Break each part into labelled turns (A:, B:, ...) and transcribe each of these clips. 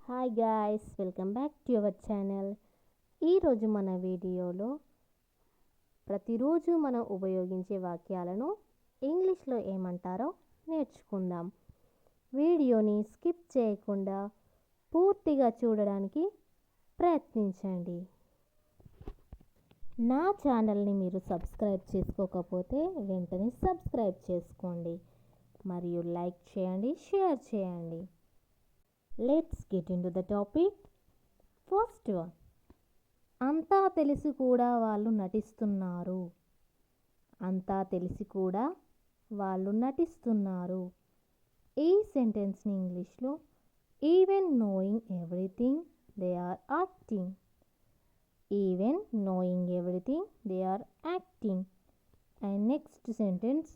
A: Hi guys, welcome back to your channel. ఈరోజు మన వీడియోలో ప్రతిరోజు మనం ఉపయోగించే వాక్యాలను ఇంగ్లీష్లో ఏమంటారో నేర్చుకుందాం. వీడియోని స్కిప్ చేయకుండా పూర్తిగా చూడడానికి ప్రయత్నించండి. నా ఛానల్ని మీరు సబ్స్క్రైబ్ చేసుకోకపోతే వెంటనే సబ్స్క్రైబ్ చేసుకోండి మరియు లైక్ చేయండి, షేర్ చేయండి. Let's get into the topic. First one. అంతా తెలిసి కూడా వాళ్ళు నటిస్తున్నారు. అంతా తెలిసి కూడా వాళ్ళు నటిస్తున్నారు. ఈ సెంటెన్స్ని ఇంగ్లీష్లో even knowing everything they are acting. Even knowing everything they are acting. And next sentence,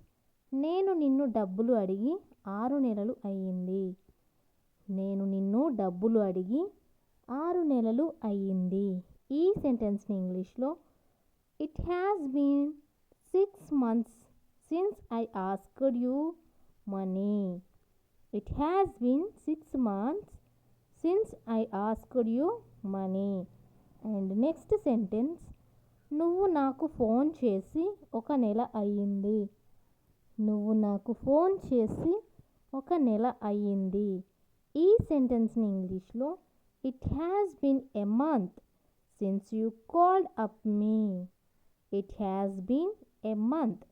A: నేను నిన్ను డబ్బులు అడిగి 6 నెలలు అయ్యింది. నేను నిన్ను డబ్బులు అడిగి 6 నెలలు అయ్యింది. ఈ సెంటెన్స్ని ఇంగ్లీష్లో it has been 6 months since I asked you money. It has been 6 months since I asked you money. And next sentence, నువ్వు నాకు ఫోన్ చేసి 1 నెల అయ్యింది. నువ్వు నాకు ఫోన్ చేసి 1 నెల అయ్యింది. ఈ సెంటెన్స్ని ఇంగ్లీష్లో it has been a month since you called up me. It has been a month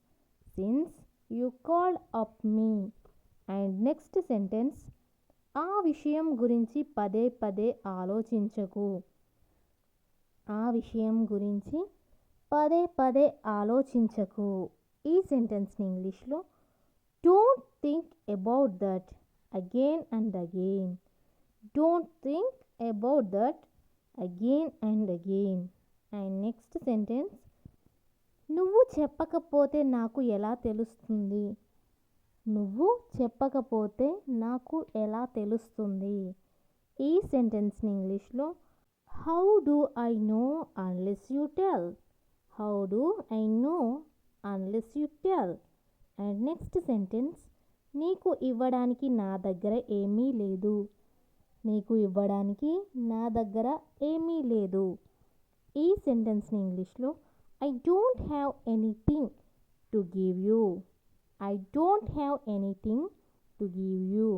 A: since you called up me. And next sentence, ఆ విషయం గురించి పదే పదే ఆలోచించకు. ఆ విషయం గురించి పదే పదే ఆలోచించకు. ఈ సెంటెన్స్ని ఇంగ్లీష్లో don't think about that again and again. Don't think about that again and again. And next sentence, నువ్వు చెప్పకపోతే నాకు ఎలా తెలుస్తుంది. నువ్వు చెప్పకపోతే నాకు ఎలా తెలుస్తుంది. ఈ సెంటెన్స్ని ఇంగ్లీష్లో how do I know unless you tell. How do I know unless you tell. And next sentence, నీకు ఇవ్వడానికి నా దగ్గర ఏమీ లేదు. నీకు ఇవ్వడానికి నా దగ్గర ఏమీ లేదు. ఈ సెంటెన్స్ని ఇంగ్లీష్లో I don't have anything to give you. I don't have anything to give you.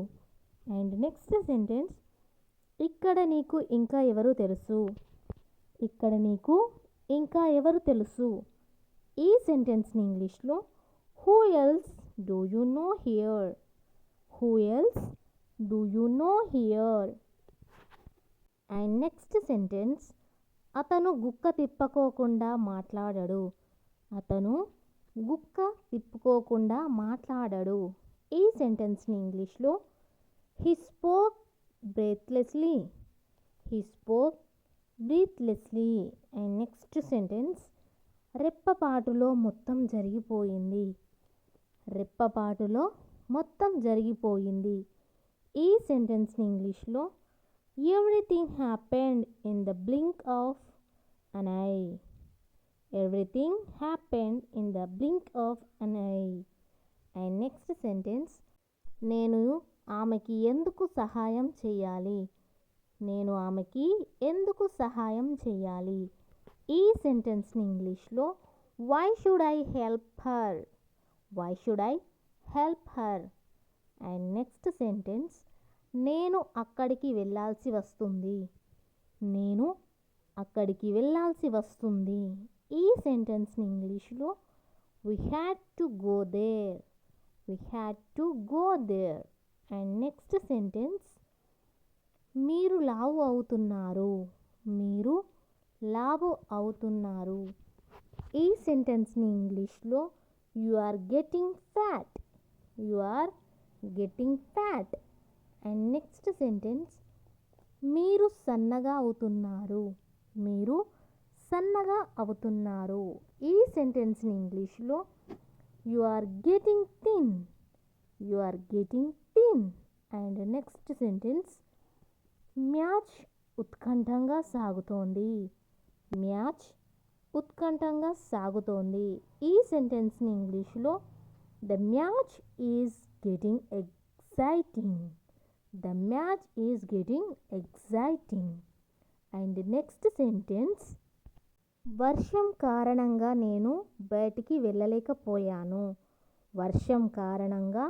A: And next sentence, ఇక్కడ నీకు ఇంకా ఎవరు తెలుసు. ఇక్కడ నీకు ఇంకా ఎవరు తెలుసు. ఈ సెంటెన్స్ని ఇంగ్లీష్లో who else do you know here. Who else do you know here. And next sentence, అతను గుక్క తిప్పుకోకుండా మాట్లాడడు. అతను గుక్క తిప్పుకోకుండా మాట్లాడడు. ఈ సెంటెన్స్ని ఇంగ్లీష్లో he spoke breathlessly. he spoke breathlessly. And next sentence, రెప్పపాటులో మొత్తం జరిగిపోయింది. రెప్పపాటులో మొత్తం జరిగిపోయింది. ఈ సెంటెన్స్ని ఇంగ్లీష్లో everything happened in the blink of an I. Everything happened in the blink of an I. And next sentence, నేను ఆమెకి ఎందుకు సహాయం చేయాలి. నేను ఆమెకి ఎందుకు సహాయం చేయాలి. ఈ సెంటెన్స్ని ఇంగ్లీష్లో why should I help her. Why should I help her. And next sentence, నేను అక్కడికి వెళ్ళాల్సి వస్తుంది. నేను అక్కడికి వెళ్ళాల్సి వస్తుంది. ఈ సెంటెన్స్ని ఇంగ్లీష్లో we had to go there. We had to go there. And next sentence, మీరు లావు అవుతున్నారు. మీరు లావు అవుతున్నారు. ఈ సెంటెన్స్ని ఇంగ్లీష్లో you are getting fat. You are getting fat. And next sentence, మీరు సన్నగా అవుతున్నారు. మీరు సన్నగా అవుతున్నారు. ఈ సెంటెన్స్ని ఇంగ్లీష్లో you are getting thin. You are getting thin. And next sentence, match ఉత్కంఠంగా సాగుతోంది. మ్యాచ్ ఉత్కంఠంగా సాగుతోంది. ఈ సెంటెన్స్ని ఇంగ్లీష్లో the match is getting exciting. The match is getting exciting. And next sentence, వర్షం కారణంగా నేను బయటికి వెళ్ళలేకపోయాను. వర్షం కారణంగా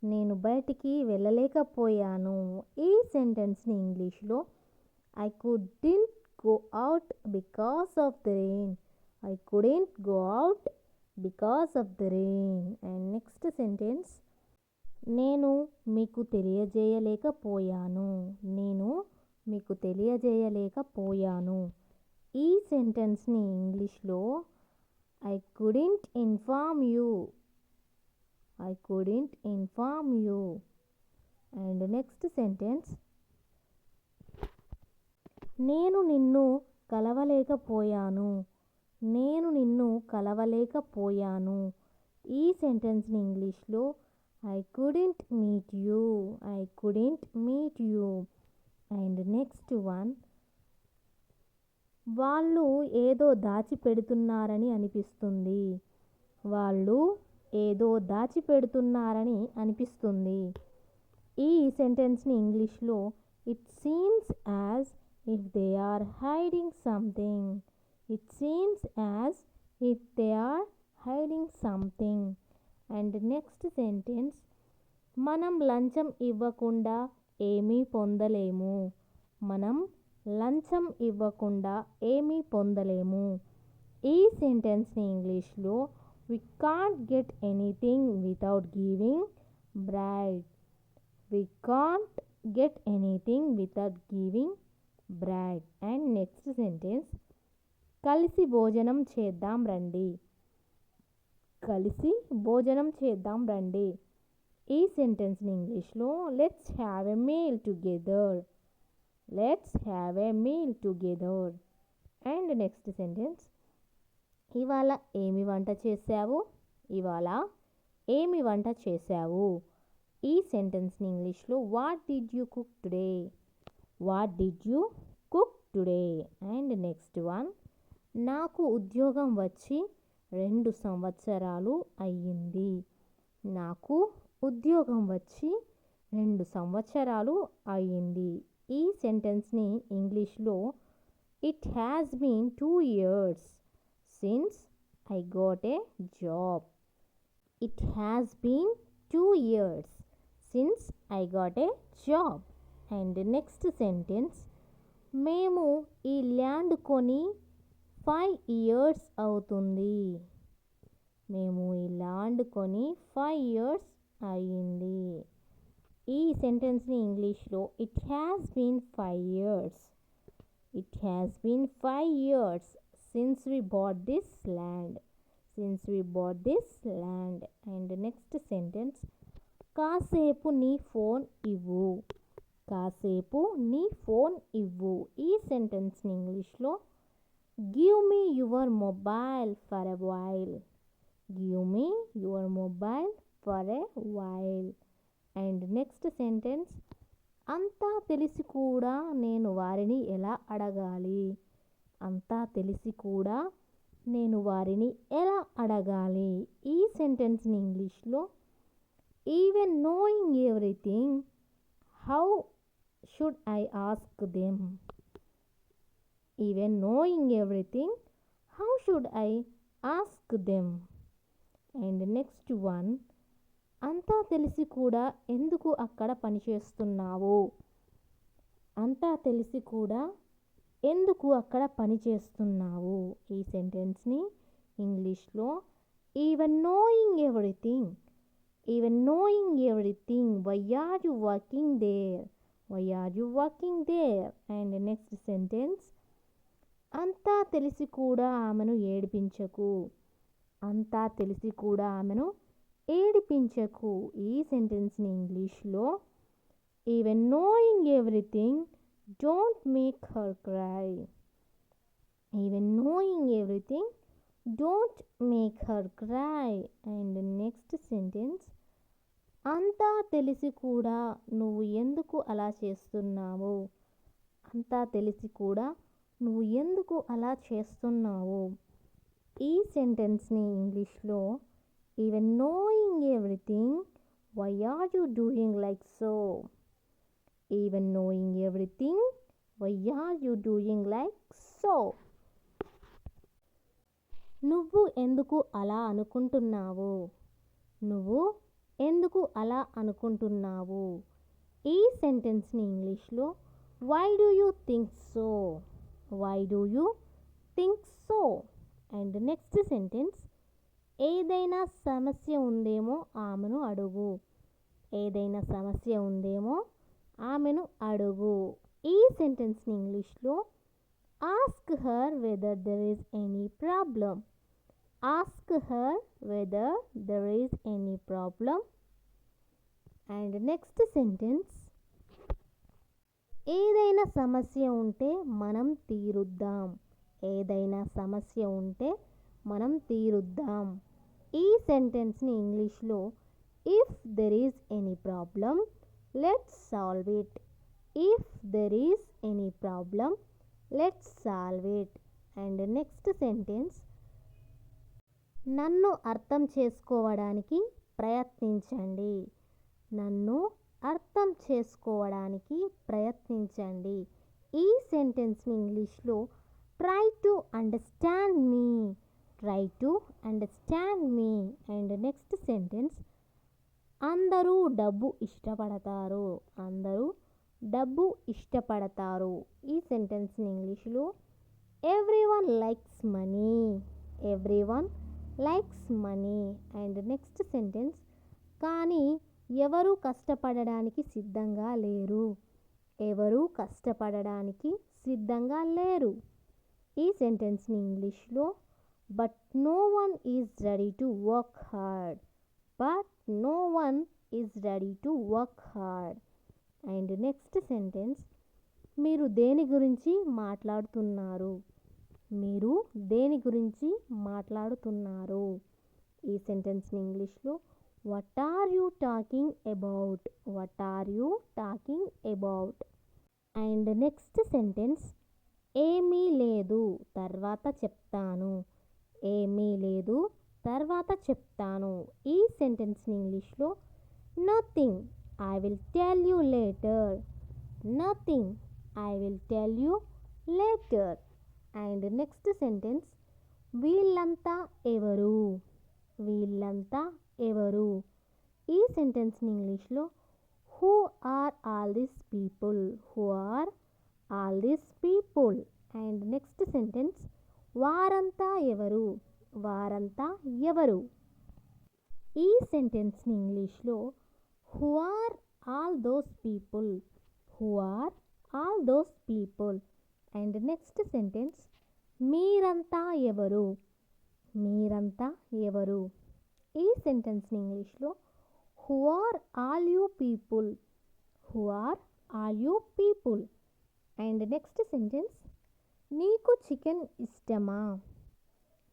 A: నేను బయటికి వెళ్ళలేకపోయాను. ఈ సెంటెన్స్ని ఇంగ్లీష్లో I couldn't go out because of the rain. I couldn't go out because of the rain. And next sentence, నేను మీకు తెలియజేయలేకపోయాను. నేను మీకు తెలియజేయలేకపోయాను. ఈ సెంటెన్స్ని ఇంగ్లీష్లో I couldn't inform you. I couldn't inform you. And next sentence, నేను నిన్ను కలవలేకపోయాను. నేను నిన్ను కలవలేకపోయాను. ఈ సెంటెన్స్ని ఇంగ్లీష్లో I couldn't meet you. I couldn't meet you. And next one, వాళ్ళు ఏదో దాచిపెడుతున్నారని అనిపిస్తుంది. వాళ్ళు ఏదో దాచిపెడుతున్నారని అనిపిస్తుంది. ఈ సెంటెన్స్ని ఇంగ్లీష్లో it seems as if they are hiding something. It seems as if they are hiding something. And next sentence, మనం లంచం ఇవ్వకుండా ఏమీ పొందలేము. మనం లంచం ఇవ్వకుండా ఏమీ పొందలేము. ఈ సెంటెన్స్ని ఇంగ్లీష్లో we can't get anything without giving bribe. We can't get anything without giving bribe. And next sentence, కలిసి భోజనం చేద్దాం రండి. కలిసి భోజనం చేద్దాం రండి. ఈ సెంటెన్స్ని ఇంగ్లీష్లో let's have a meal together. Let's have a meal together. And next sentence, ఇవాళ ఏమి వంట చేశావు. ఇవాళ ఏమి వంట చేశావు. ఈ సెంటెన్స్ని ఇంగ్లీష్లో what did you cook today. What did you cook today. And next one, నాకు ఉద్యోగం వచ్చి 2 సంవత్సరాలు అయ్యింది. నాకు ఉద్యోగం వచ్చి 2 సంవత్సరాలు అయ్యింది. ఈ సెంటెన్స్ని ఇంగ్లీష్లో it has been 2 years since I got a job. It has been 2 years since I got a job. And next sentence, మేము ఈ ల్యాండ్ కొని 5 years అవుతుంది. మేము ఈ ల్యాండ్ కొని 5 years అయ్యింది. ఈ సెంటెన్స్ని ఇంగ్లీష్లో it has been 5 years. It has been 5 years since we bought this land. Since we bought this land. And next sentence, కాసేపు నీ ఫోన్ ఇవ్వు. కాసేపు నీ ఫోన్ ఇవ్వు. ఈ సెంటెన్స్ని ఇంగ్లీష్లో give me your mobile for a while. Give me your mobile for a while. And next sentence, అంతా తెలిసి కూడా నేను వారిని ఎలా అడగాలి. అంతా తెలిసి కూడా నేను వారిని ఎలా అడగాలి. ఈ సెంటెన్స్ని ఇంగ్లీష్లో even knowing everything how should I ask them. Even knowing everything how should I ask them. And next one, అంతా తెలిసి కూడా ఎందుకు అక్కడ పనిచేస్తున్నావు. అంతా తెలిసి కూడా ఎందుకు అక్కడ పని చేస్తున్నావు. ఈ సెంటెన్స్ని ఇంగ్లీష్లో even knowing everything. Even knowing everything why are you working there. Why are you working there. And next sentence, అంతా తెలిసి కూడా ఆమెను ఏడిపించకు. అంతా తెలిసి కూడా ఆమెను ఏడిపించకు. ఈ సెంటెన్స్ని ఇంగ్లీష్లో even knowing everything don't make her cry. Even knowing everything, don't make her cry. And the next sentence, అంతా తెలిసి కూడా నువ్వు ఎందుకు అలా చేస్తున్నావు. అంతా తెలిసి కూడా నువ్వు ఎందుకు అలా చేస్తున్నావు. ఈ సెంటెన్స్ని ఇంగ్లీష్లో even knowing everything why are you doing like so. even knowing everything, why are you doing like so? నువ్వు ఎందుకు అలా అనుకుంటున్నావు? నువ్వు ఎందుకు అలా అనుకుంటున్నావు? ఈ సెంటెన్స్ని ఇంగ్లీష్లో why do you think so? Why do you think so? And next sentence, ఏదైనా సమస్య ఉందేమో ఆమెను అడుగు. ఏదైనా సమస్య ఉందేమో ఆమెను అడుగు. ఈ సెంటెన్స్ని ఇంగ్లీష్లో ask her whether there is any problem. Ask her whether there is any problem. And next sentence, ఏదైనా సమస్య ఉంటే మనం తీరుద్దాం. ఏదైనా సమస్య ఉంటే మనం తీరుద్దాం. ఈ సెంటెన్స్ని ఇంగ్లీష్లో if there is any problem let's solve it. If there is any problem let's solve it. And next sentence, నన్ను అర్థం చేసుకోవడానికి ప్రయత్నించండి. నన్ను అర్థం చేసుకోవడానికి ప్రయత్నించండి. ఈ సెంటెన్స్ని ఇంగ్లీష్లో try to understand me. Try to understand me. And next sentence, అందరూ డబ్బు ఇష్టపడతారు. అందరూ డబ్బు ఇష్టపడతారు. ఈ సెంటెన్స్ని ఇంగ్లీష్లో everyone likes money. Everyone likes money. And next sentence, కానీ ఎవరు కష్టపడడానికి సిద్ధంగా లేరు. ఎవరు కష్టపడడానికి సిద్ధంగా లేరు. ఈ సెంటెన్స్ని ఇంగ్లీష్లో but no one is ready to work hard. But no one is ready to work hard. And next sentence, మీరు దేని గురించి మాట్లాడుతున్నారు. మీరు దేని గురించి మాట్లాడుతున్నారు. ఈ సెంటెన్స్ని ఇంగ్లీష్లో what are you talking about. What are you talking about. And next sentence, ఏమీ లేదు తర్వాత చెప్తాను. ఏమీ లేదు తర్వాత చెప్తాను. ఈ సెంటెన్స్ని ఇంగ్లీష్లో nothing, I will tell you later. Nothing, I will tell you later. And next sentence, వీళ్ళంతా ఎవరు. వీళ్ళంతా ఎవరు. ఈ సెంటెన్స్ని ఇంగ్లీష్లో who are all these people. Who are all these people. And next sentence, వారంతా ఎవరు. వారంతా ఎవరు. ఈ సెంటెన్స్ని ఇంగ్లీష్లో who are all those people. Who are all those people. And next sentence, మీరంతా ఎవరు. మీరంతా ఎవరు. ఈ సెంటెన్స్ని ఇంగ్లీష్లో who are all you people. Who are all you people. And next sentence, నీకు చికెన్ ఇష్టమా.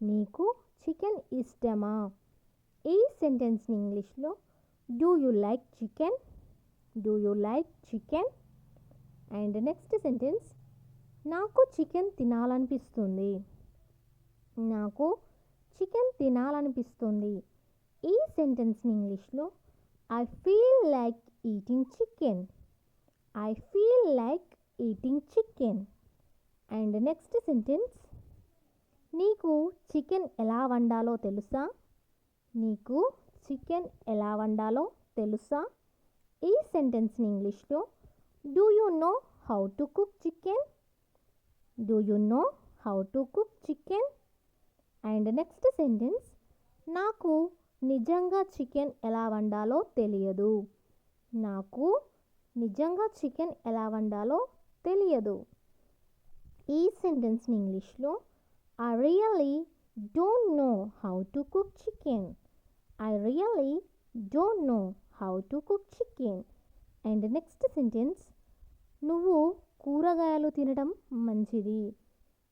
A: నీకు చికెన్ ఇష్టమా. ఈ సెంటెన్స్ని ఇంగ్లీష్లో do you like chicken. Do you like chicken. And next sentence, నాకు చికెన్ తినాలనిపిస్తుంది. నాకు చికెన్ తినాలనిపిస్తుంది. ఈ సెంటెన్స్ని ఇంగ్లీష్లో I feel like eating chicken. I feel like eating chicken. And next sentence, నీకు చికెన్ ఎలా వండాలో తెలుసా. నీకు చికెన్ ఎలా వండాలో తెలుసా. ఈ సెంటెన్స్ని ఇంగ్లీష్లో do you know how to cook chicken. Do you know how to cook chicken. And next sentence, నాకు నిజంగా చికెన్ ఎలా వండాలో తెలియదు. నాకు నిజంగా చికెన్ ఎలా వండాలో తెలియదు. ఈ సెంటెన్స్ని ఇంగ్లీష్లో I really don't know how to cook chicken. I really don't know how to cook chicken. And next sentence, నువ్వు కూరగాయలు తినడం మంచిది.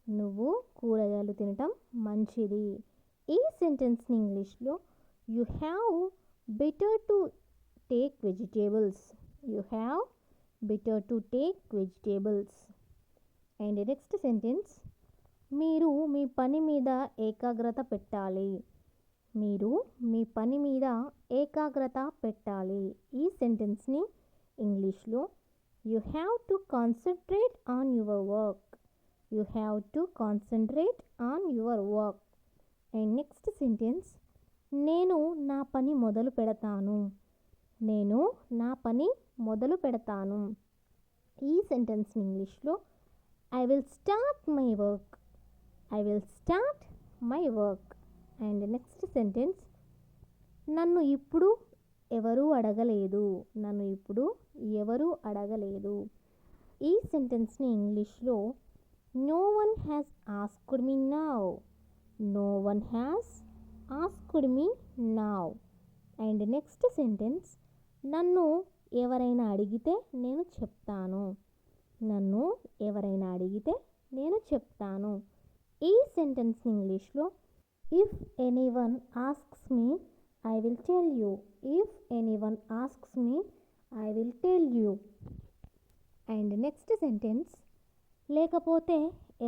A: నువ్వు కూరగాయలు తినడం మంచిది. ఈ సెంటెన్స్ని ఇంగ్లీష్లో you have better to take vegetables. You have better to take vegetables. And next sentence, మీరు మీ పని మీద ఏకాగ్రత పెట్టాలి. మీరు మీ పని మీద ఏకాగ్రత పెట్టాలి. ఈ సెంటెన్స్ని ఇంగ్లీష్లో You have to concentrate on your work. You have to concentrate on your work. And next sentence, నేను నా పని మొదలు పెడతాను. నేను నా పని మొదలు పెడతాను. ఈ సెంటెన్స్ని ఇంగ్లీష్లో I will start my work. I will start my work. And next sentence, నన్ను ఇప్పుడు ఎవరూ అడగలేదు. నన్ను ఇప్పుడు ఎవరూ అడగలేదు. ఈ సెంటెన్స్ని ఇంగ్లీష్లో no one has asked me now. No one has asked me now. And next sentence, నన్ను ఎవరైనా అడిగితే నేను చెప్తాను. నన్ను ఎవరైనా అడిగితే నేను చెప్తాను. ఈ సెంటెన్స్ ఇంగ్లీష్లో if anyone asks me I will tell you. If anyone asks me I will tell you. And next sentence, లేకపోతే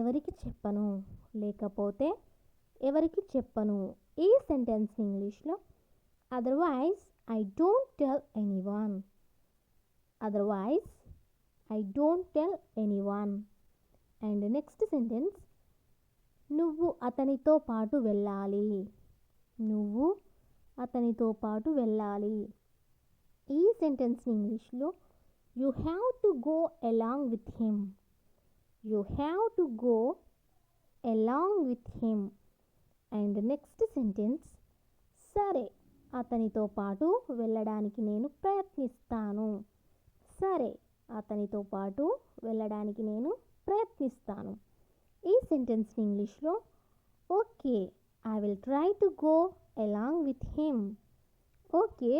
A: ఎవరికి చెప్పను. లేకపోతే ఎవరికి చెప్పను. ఈ సెంటెన్స్ ఇంగ్లీష్లో otherwise I don't tell anyone. Otherwise I don't tell anyone. And next sentence, నువ్వు అతనితో పాటు వెళ్ళాలి. నువ్వు అతనితో పాటు వెళ్ళాలి. ఈ సెంటెన్స్ ఇంగ్లీష్లో you have to go along with him. You have to go along with him. And next sentence, సరే అతనితో పాటు వెళ్ళడానికి నేను ప్రయత్నిస్తాను. సరే అతనితో పాటు వెళ్ళడానికి నేను ప్రయత్నిస్తాను. ఈ సెంటెన్స్ ఇంగ్లీష్లో okay I will try to go along with him. Okay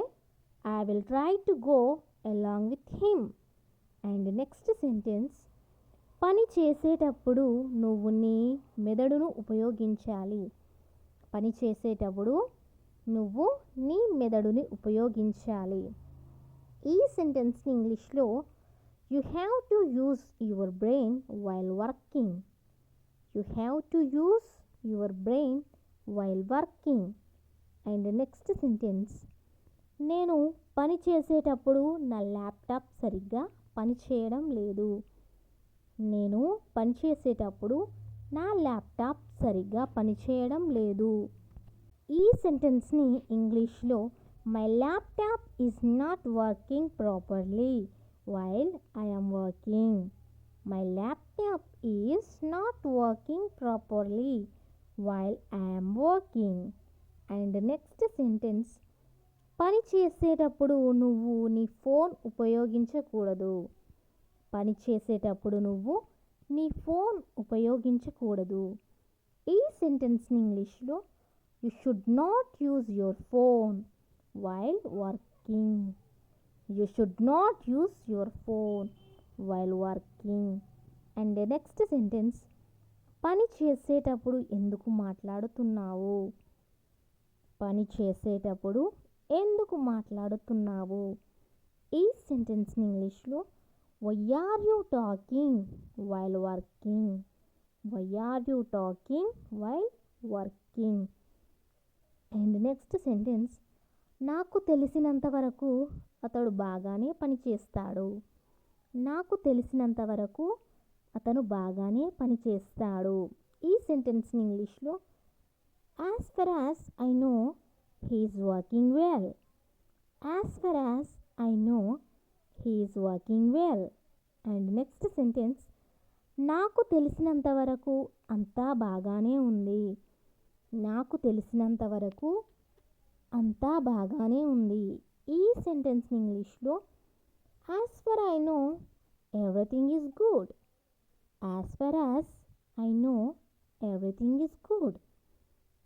A: I will try to go along with him. And next sentence, పని చేసేటప్పుడు నువ్వు నీ మెదడును ఉపయోగించాలి. పని చేసేటప్పుడు నువ్వు నీ మెదడుని ఉపయోగించాలి. ఈ సెంటెన్స్ని ఇంగ్లీష్లో you have to use your brain while working. You have to use your brain while working. And next sentence, నేను పని చేసేటప్పుడు నా ల్యాప్టాప్ సరిగ్గా పనిచేయడం లేదు. నేను పని చేసేటప్పుడు నా ల్యాప్టాప్ సరిగ్గా పనిచేయడం లేదు. ఈ సెంటెన్స్ని ఇంగ్లీష్లో my laptop is not working properly while I am working. My laptop is not working properly while I am working. And next sentence, పని చేసేటప్పుడు నువ్వు నీ ఫోన్ ఉపయోగించకూడదు. పని చేసేటప్పుడు నువ్వు నీ ఫోన్ ఉపయోగించకూడదు. ఈ సెంటెన్స్ని ఇంగ్లీష్లో you should not use your phone while working. You should not use your phone while working. And next sentence, పని చేసేటప్పుడు ఎందుకు మాట్లాడుతున్నావు. పని చేసేటప్పుడు ఎందుకు మాట్లాడుతున్నావు. ఈ సెంటెన్స్ని ఇంగ్లీష్లో why are you talking while working. Why are you talking while working. And next sentence, నాకు తెలిసినంత వరకు అతడు బాగానే పనిచేస్తాడు. నాకు తెలిసినంత వరకు అతను బాగానే పనిచేస్తాడు. ఈ సెంటెన్స్ని ఇంగ్లీష్లో as for as I know he is working well. As for as I know he is working well. And next sentence, నాకు తెలిసినంత వరకు అంతా బాగానే ఉంది. నాకు తెలిసినంత వరకు అంతా బాగానే ఉంది. ఈ సెంటెన్స్ ఇంగ్లీష్లో as for I know everything is good. As for as I know everything is good.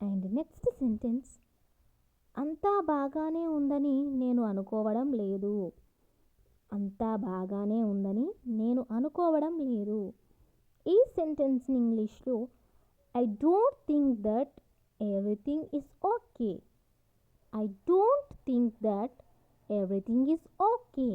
A: And next sentence, అంతా బాగానే ఉందని నేను అనుకోవడం లేదు. అంతా బాగానే ఉందని నేను అనుకోవడం లేదు. ఈ సెంటెన్స్ని ఇంగ్లీష్లో I don't think that everything is okay. I don't think that everything is okay.